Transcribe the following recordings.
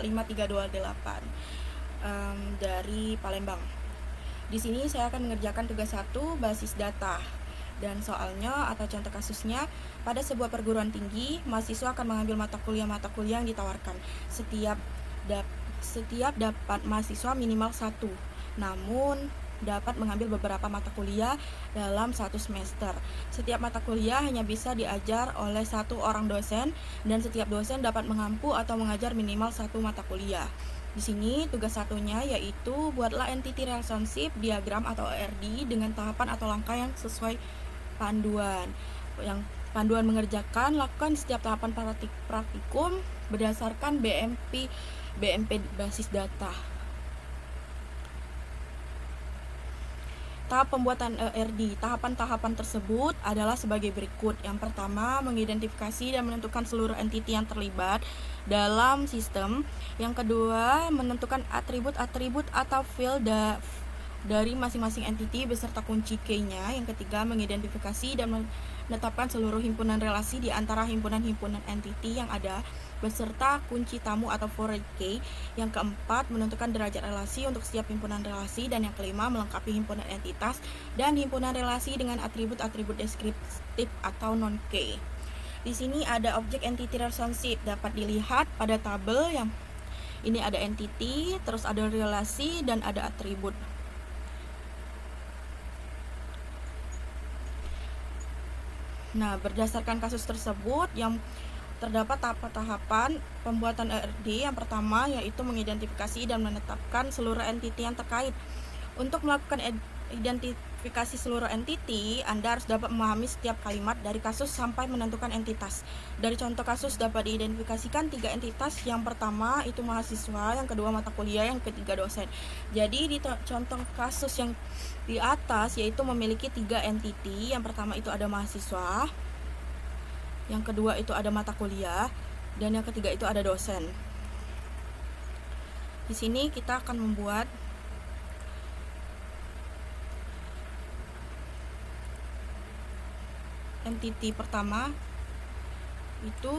45328 dari Palembang. Di sini saya akan mengerjakan tugas 1 basis data. Dan soalnya atau contoh kasusnya, pada sebuah perguruan tinggi, mahasiswa akan mengambil mata kuliah yang ditawarkan. Setiap dapat mahasiswa minimal 1, namun dapat mengambil beberapa mata kuliah dalam 1 semester. Setiap mata kuliah hanya bisa diajar oleh 1 orang dosen, dan setiap dosen dapat mengampu atau mengajar minimal 1 mata kuliah. Di sini tugas satunya yaitu buatlah entity relationship diagram atau ERD dengan tahapan atau langkah yang sesuai panduan. Yang panduan mengerjakan, lakukan setiap tahapan praktikum berdasarkan BMP basis data. Tahap pembuatan ERD. Tahapan-tahapan tersebut adalah sebagai berikut. Yang pertama, mengidentifikasi dan menentukan seluruh entiti yang terlibat dalam sistem. Yang kedua, menentukan atribut-atribut atau field dari masing-masing entiti beserta kunci key-nya. Yang ketiga, mengidentifikasi dan menetapkan seluruh himpunan relasi di antara himpunan-himpunan entiti yang ada beserta kunci tamu atau foreign key. Yang keempat, menentukan derajat relasi untuk setiap himpunan relasi. Dan yang kelima, melengkapi himpunan entitas dan himpunan relasi dengan atribut-atribut deskriptif atau non-key. Di sini ada objek entity relationship, dapat dilihat pada tabel yang ini ada entity, terus ada relasi dan ada atribut. Nah, berdasarkan kasus tersebut yang terdapat tahapan pembuatan ERD. Yang pertama yaitu mengidentifikasi dan menetapkan seluruh entiti yang terkait. Untuk melakukan identifikasi seluruh entiti, Anda harus dapat memahami setiap kalimat dari kasus sampai menentukan entitas. Dari contoh kasus dapat diidentifikasikan 3 entitas. Yang pertama itu mahasiswa, yang kedua mata kuliah, yang ketiga dosen. Jadi di contoh kasus yang di atas yaitu memiliki 3 entiti. Yang pertama itu ada mahasiswa, yang kedua itu ada mata kuliah, dan yang ketiga itu ada dosen. Di sini kita akan membuat entiti pertama itu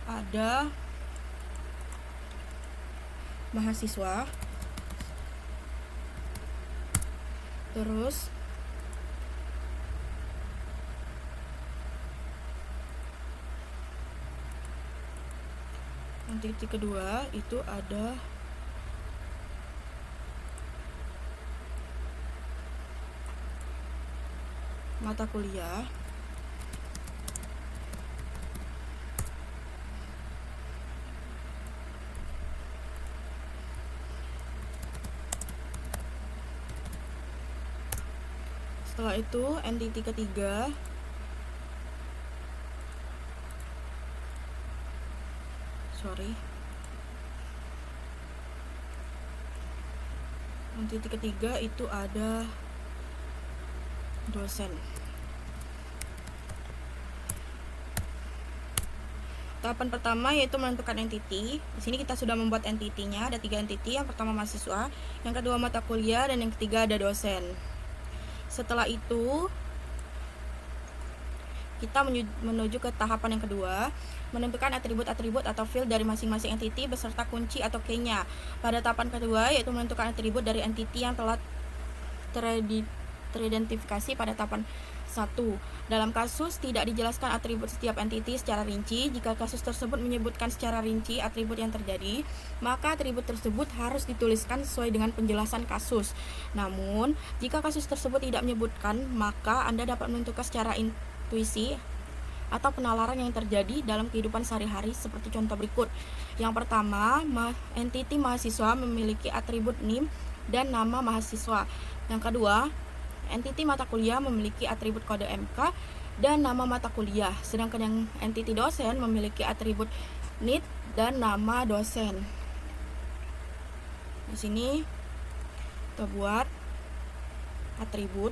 ada mahasiswa, terus entiti kedua itu ada mata kuliah, setelah itu entiti ketiga entiti ketiga itu ada dosen. Tahapan pertama yaitu menentukan entiti. Di sini kita sudah membuat entitinya, ada 3 entiti. Yang pertama mahasiswa, yang kedua mata kuliah, dan yang ketiga ada dosen. Setelah itu kita menuju ke tahapan yang kedua, menentukan atribut-atribut atau field dari masing-masing entiti beserta kunci atau key-nya. Pada tahapan kedua yaitu menentukan atribut dari entiti yang telah teridentifikasi pada tahapan 1. Dalam kasus tidak dijelaskan atribut setiap entiti secara rinci. Jika kasus tersebut menyebutkan secara rinci atribut yang terjadi, maka atribut tersebut harus dituliskan sesuai dengan penjelasan kasus. Namun, jika kasus tersebut tidak menyebutkan, maka Anda dapat menentukan secara intuisi atau penalaran yang terjadi dalam kehidupan sehari-hari seperti contoh berikut. Yang pertama, entiti mahasiswa memiliki atribut NIM dan nama mahasiswa. Yang kedua, entiti mata kuliah memiliki atribut kode MK dan nama mata kuliah. Sedangkan yang entiti dosen memiliki atribut NIT dan nama dosen. Di sini kita buat atribut.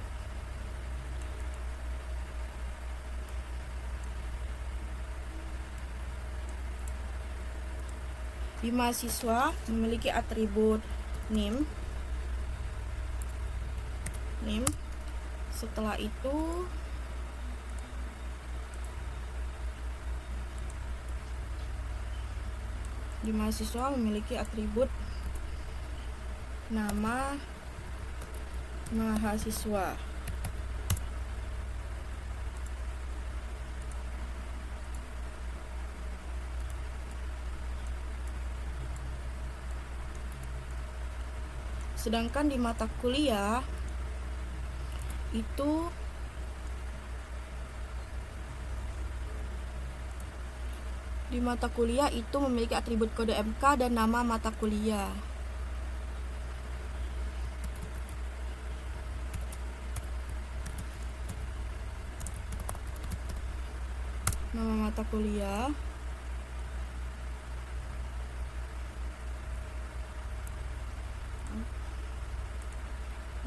Di mahasiswa memiliki atribut NIM. Setelah itu di mahasiswa memiliki atribut nama mahasiswa. Sedangkan di mata kuliah itu memiliki atribut kode MK dan nama mata kuliah. Nama mata kuliah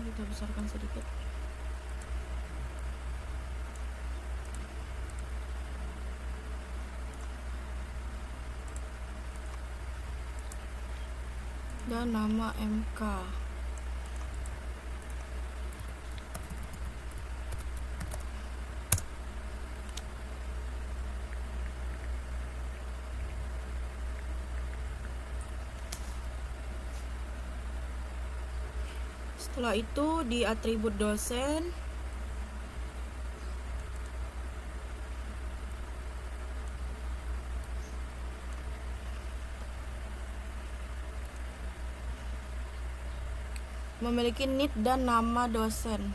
kita besarkan sedikit. Dan nama MK. Setelah itu di atribut dosen memiliki NIT dan nama dosen.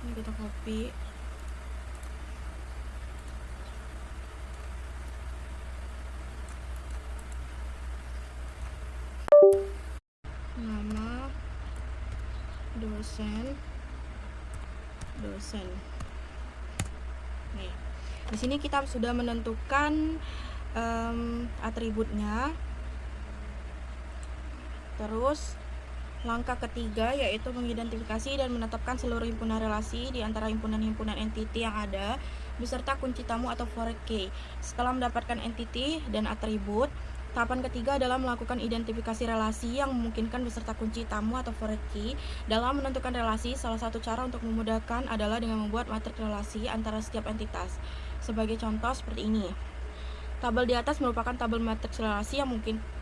Ini kita copy. Nama dosen. Nih, di sini kita sudah menentukan atributnya. Terus langkah ketiga yaitu mengidentifikasi dan menetapkan seluruh himpunan relasi di antara himpunan-himpunan entity yang ada beserta kunci tamu atau foreign key. Setelah mendapatkan entity dan atribut, tahapan ketiga adalah melakukan identifikasi relasi yang memungkinkan beserta kunci tamu atau foreign key. Dalam menentukan relasi, salah satu cara untuk memudahkan adalah dengan membuat matriks relasi antara setiap entitas. Sebagai contoh seperti ini. Tabel di atas merupakan tabel matriks relasi yang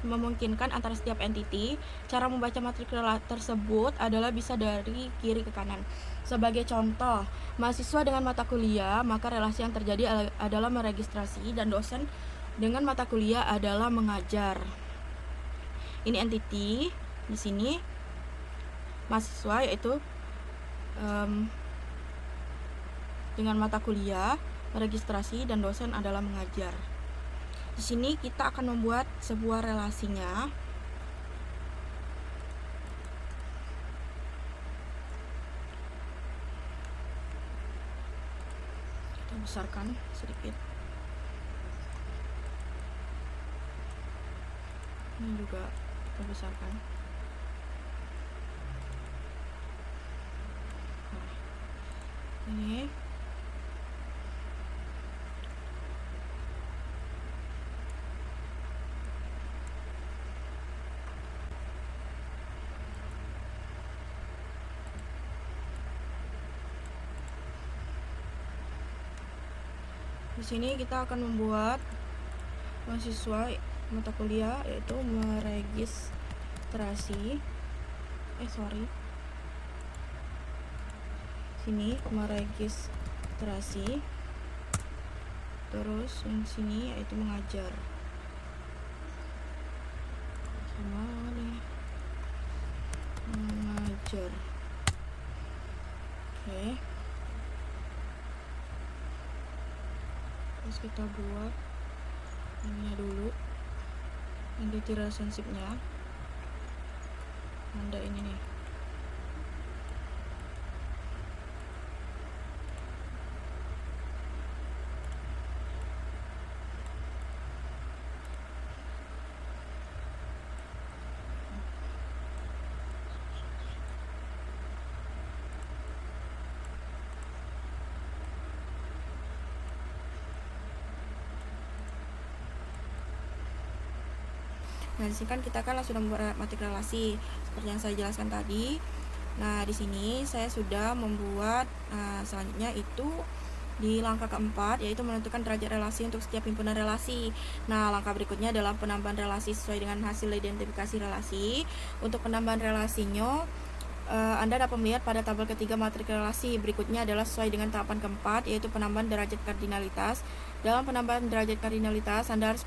memungkinkan antara setiap entity. Cara membaca matriks relasi tersebut adalah bisa dari kiri ke kanan. Sebagai contoh, mahasiswa dengan mata kuliah, maka relasi yang terjadi adalah meregistrasi, dan dosen dengan mata kuliah adalah mengajar. Ini entity, di sini mahasiswa yaitu dengan mata kuliah, meregistrasi, dan dosen adalah mengajar. Di sini kita akan membuat sebuah relasinya. Kita besarkan sedikit. Ini juga kita besarkan. Nah, ini di sini kita akan membuat mahasiswa mata kuliah yaitu meregistrasi. Sini meregistrasi. Terus yang sini yaitu mengajar. Sama nih. Mengajar. Oke. Terus kita buat ininya dulu, entity relationship-nya. Ada ini nih. Nah, di sini kan kita kan sudah membuat matematik relasi seperti yang saya jelaskan tadi. Nah, di sini saya sudah membuat selanjutnya itu di langkah keempat, yaitu menentukan derajat relasi untuk setiap himpunan relasi. Nah, langkah berikutnya adalah penambahan relasi sesuai dengan hasil identifikasi relasi. Untuk penambahan relasinya, Anda dapat melihat pada tabel ketiga matrik relasi. Berikutnya adalah sesuai dengan tahapan keempat, yaitu penambahan derajat kardinalitas. Dalam penambahan derajat kardinalitas, Anda harus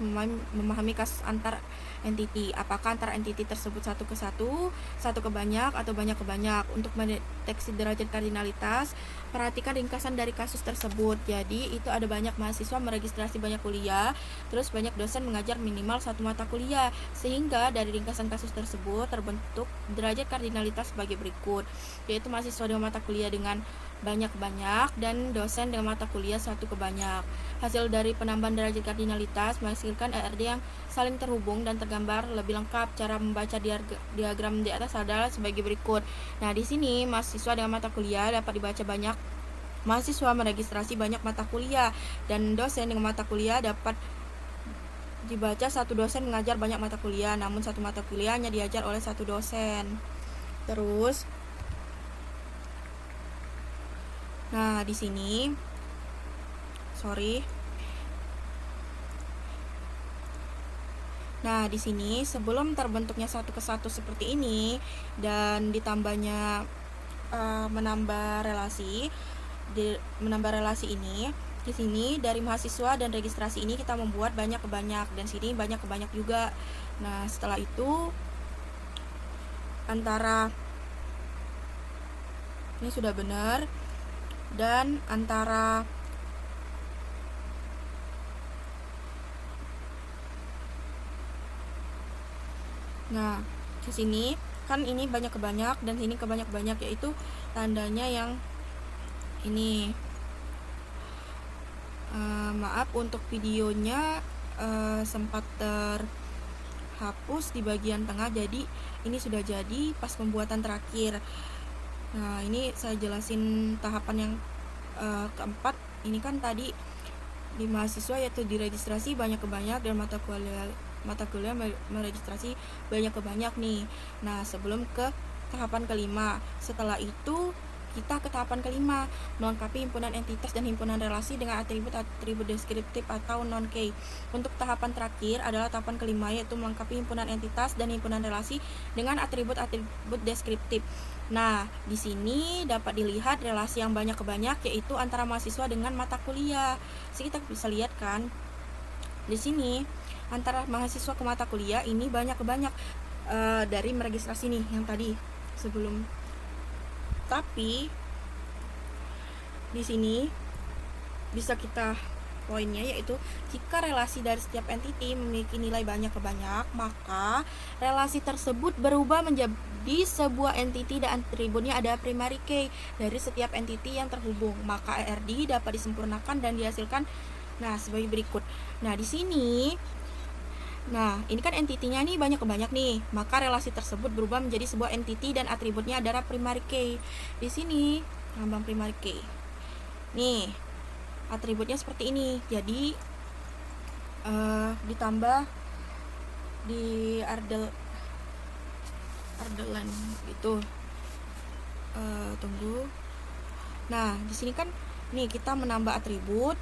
memahami kasus antar entiti. Apakah antar entiti tersebut satu ke satu, satu ke banyak, atau banyak ke banyak. Untuk mendeteksi derajat kardinalitas, perhatikan ringkasan dari kasus tersebut. Jadi, itu ada banyak mahasiswa meregistrasi banyak kuliah, terus banyak dosen mengajar minimal satu mata kuliah. Sehingga dari ringkasan kasus tersebut terbentuk derajat kardinalitas sebagai berikut, yaitu mahasiswa dengan mata kuliah dengan banyak dan dosen dengan mata kuliah satu ke banyak. Hasil dari penambahan derajat kardinalitas menghasilkan ERD yang saling terhubung dan tergambar lebih lengkap. Cara membaca diagram di atas adalah sebagai berikut. Nah, di sini mahasiswa dengan mata kuliah dapat dibaca banyak mahasiswa meregistrasi banyak mata kuliah, dan dosen dengan mata kuliah dapat dibaca satu dosen mengajar banyak mata kuliah, namun satu mata kuliah hanya diajar oleh satu dosen. Terus, nah di sini, Nah, di sini sebelum terbentuknya satu ke satu seperti ini dan ditambahnya menambah relasi ini, di sini dari mahasiswa dan registrasi ini kita membuat banyak ke banyak, dan sini banyak ke banyak juga. Nah, setelah itu antara ini sudah benar, dan antara nah di sini kan ini banyak ke banyak dan sini ke banyak, yaitu tandanya yang ini. Maaf untuk videonya sempat terhapus di bagian tengah, jadi ini sudah jadi pas pembuatan terakhir. Nah, ini saya jelasin tahapan yang keempat. Ini kan tadi di mahasiswa yaitu di registrasi banyak ke banyak, dan mata kuliah meregistrasi banyak ke banyak nih. Nah, sebelum ke tahapan kelima, setelah itu kita ke tahapan kelima, melengkapi himpunan entitas dan himpunan relasi dengan atribut deskriptif atau non-key. Untuk tahapan terakhir adalah tahapan kelima, yaitu melengkapi himpunan entitas dan himpunan relasi dengan atribut deskriptif. Nah, di sini dapat dilihat relasi yang banyak ke banyak, yaitu antara mahasiswa dengan mata kuliah. Jadi kita bisa lihat kan, di sini antara mahasiswa ke mata kuliah ini banyak ke banyak dari meregistrasi nih yang tadi sebelum. Tapi di sini bisa kita poinnya, yaitu jika relasi dari setiap entiti memiliki nilai banyak ke banyak, maka relasi tersebut berubah menjadi sebuah entiti dan atributnya ada primary key dari setiap entiti yang terhubung. Maka ERD dapat disempurnakan dan dihasilkan sebagai berikut. Nah, di sini ini kan entitinya nih banyak ke banyak nih, maka relasi tersebut berubah menjadi sebuah entiti dan atributnya adalah primary key. Di sini lambang primary key. Nih, atributnya seperti ini. Jadi ditambah di ardelan gitu. Tunggu. Nah, di sini kan nih kita menambah atribut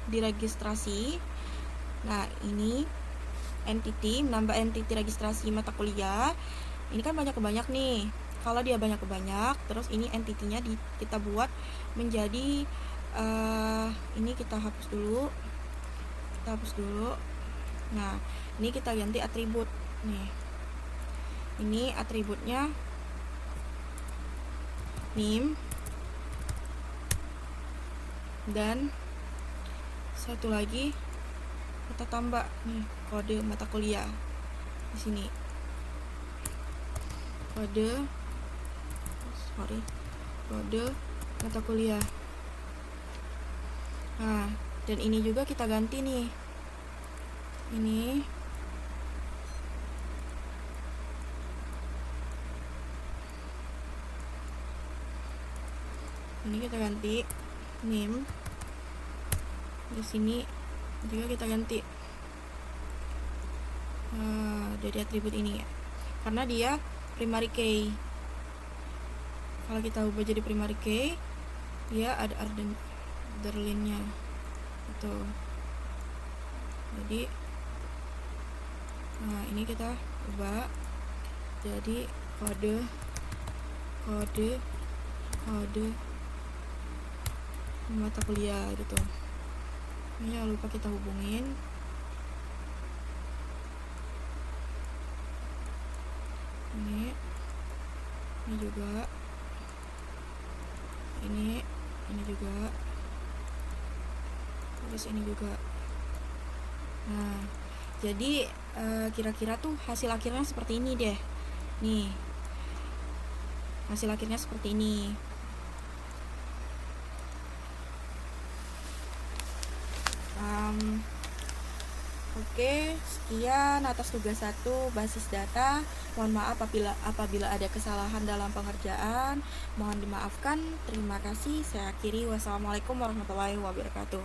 di registrasi. Nah, ini entity, menambah entity registrasi mata kuliah. Ini kan banyak ke banyak nih. Kalau dia banyak ke banyak, terus ini entitinya kita buat menjadi ini kita hapus dulu. Nah, ini kita ganti atribut nih. Ini atributnya name, dan satu lagi kita tambah nih kode mata kuliah di sini. Kode mata kuliah. Nah, dan ini juga kita ganti nih. Ini kita ganti name. Di sini juga kita ganti dari atribut ini ya, karena dia primary key. Kalau kita ubah jadi primary key, dia ada underline-nya gitu. Jadi ini kita ubah jadi kode mata kuliah gitu. Ini jangan lupa kita hubungin. Ini juga, ini juga, terus ini juga. Nah, jadi kira-kira tuh hasil akhirnya seperti ini deh. Nih, hasil akhirnya seperti ini. Oke, sekian atas tugas 1 basis data. Mohon maaf apabila ada kesalahan dalam pengerjaan. Mohon dimaafkan. Terima kasih. Saya akhiri. Wassalamualaikum warahmatullahi wabarakatuh.